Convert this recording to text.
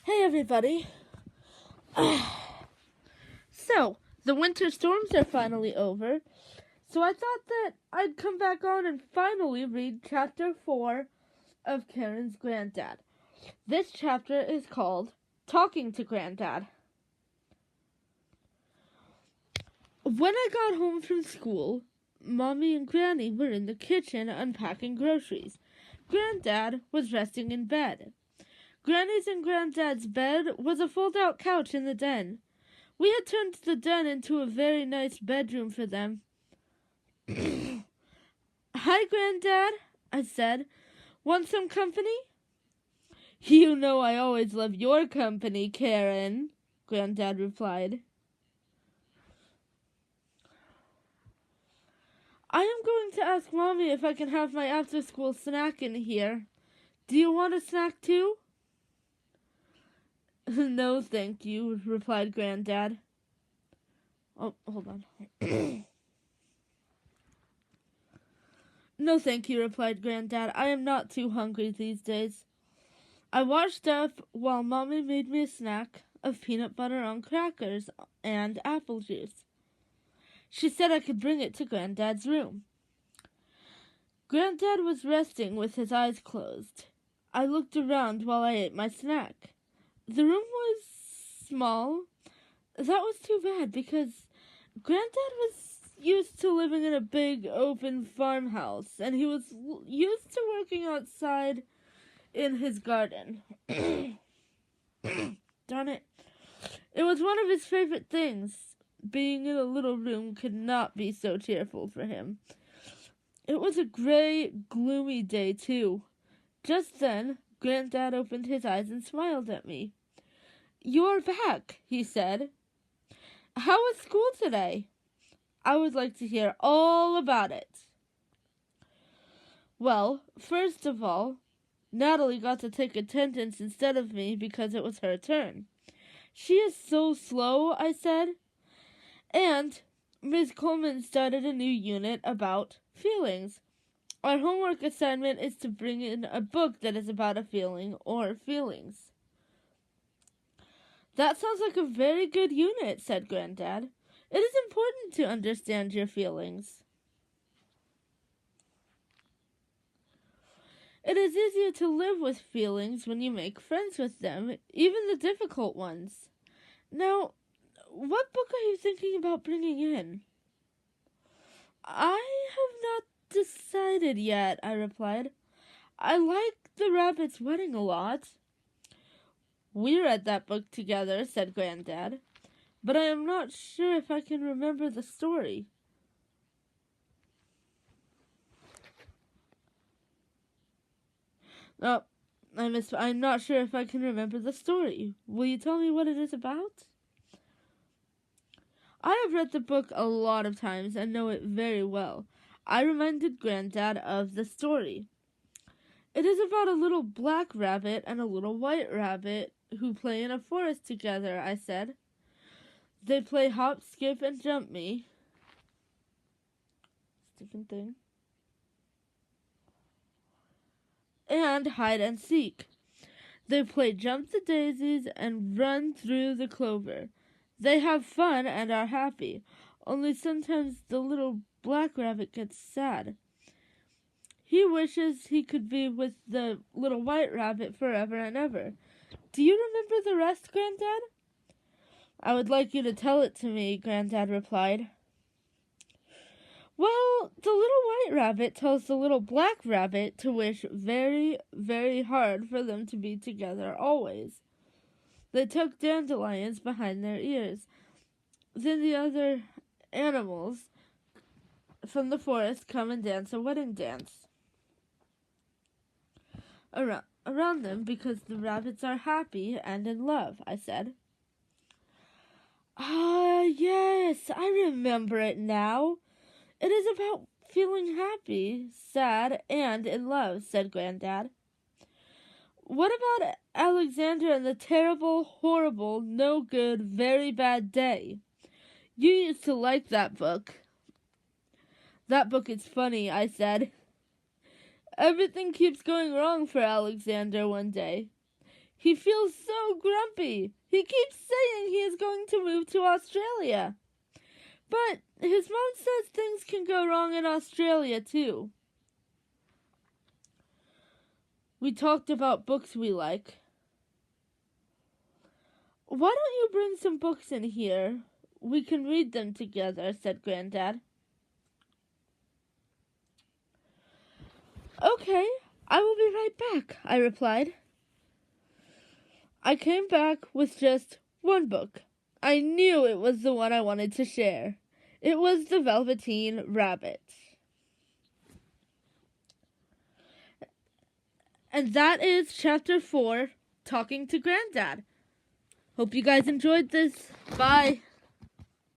Hey everybody. So, the winter storms are finally over, so I thought that I'd come back on and finally read chapter 4 of Karen's Granddad. This chapter is called Talking to Granddad. When I got home from school, Mommy and Granny were in the kitchen unpacking groceries. Granddad was resting in bed. Granny's and Granddad's bed was a fold-out couch in the den. We had turned the den into a very nice bedroom for them. "Hi, Granddad," I said. "Want some company?" "You know I always love your company, Karen," Granddad replied. "I am going to ask Mommy if I can have my after-school snack in here. Do you want a snack too?" "No, thank you," replied Granddad. Oh, hold on. "No, thank you," replied Granddad. "I am not too hungry these days." I washed up while Mommy made me a snack of peanut butter on crackers and apple juice. She said I could bring it to Granddad's room. Granddad was resting with his eyes closed. I looked around while I ate my snack. The room was small. That was too bad because Granddad was used to living in a big open farmhouse, and he was used to working outside in his garden. Darn it. It was one of his favorite things. Being in a little room could not be so cheerful for him. It was a gray, gloomy day, too. Just then, Granddad opened his eyes and smiled at me. "You're back," he said. "How was school today?" "I would like to hear all about it." "Well, first of all, Natalie got to take attendance instead of me because it was her turn." "She is so slow," I said. "And Ms. Coleman started a new unit about feelings. Our homework assignment is to bring in a book that is about a feeling or feelings." "That sounds like a very good unit," said Granddad. "It is important to understand your feelings. It is easier to live with feelings when you make friends with them, even the difficult ones. Now, what book are you thinking about bringing in?" "I have not decided yet," I replied. "I like The Rabbit's Wedding a lot." "We read that book together," said Granddad, "but I am not sure if I can remember the story." "Oh, I'm not sure if I can remember the story. Will you tell me what it is about?" "I have read the book a lot of times and know it very well." I reminded Granddad of the story. "It is about a little black rabbit and a little white rabbit who play in a forest together," I said. "They play hop, skip, and jump me." Stupid thing. "And hide and seek. They play jump the daisies and run through the clover. They have fun and are happy. Only sometimes the little black rabbit gets sad. He wishes he could be with the little white rabbit forever and ever. Do you remember the rest, Granddad?" "I would like you to tell it to me," Granddad replied. "Well, the little white rabbit tells the little black rabbit to wish very, very hard for them to be together always. They tuck dandelions behind their ears. Then the other animals from the forest come and dance a wedding dance around them because the rabbits are happy and in love," I said. "Ah, yes, I remember it now. It is about feeling happy, sad, and in love," said Granddad. "What about Alexander and the terrible, horrible, no good, very bad day? You used to like that book." "That book is funny," I said. "Everything keeps going wrong for Alexander one day. He feels so grumpy. He keeps saying he is going to move to Australia. But his mom says things can go wrong in Australia, too. We talked about books we like. Why don't you bring some books in here? We can read them together, said Granddad. Okay, I will be right back, I replied. I came back with just one book. I knew it was the one I wanted to share. It was The Velveteen Rabbit. And that is Chapter 4, Talking to Granddad. Hope you guys enjoyed this. Bye.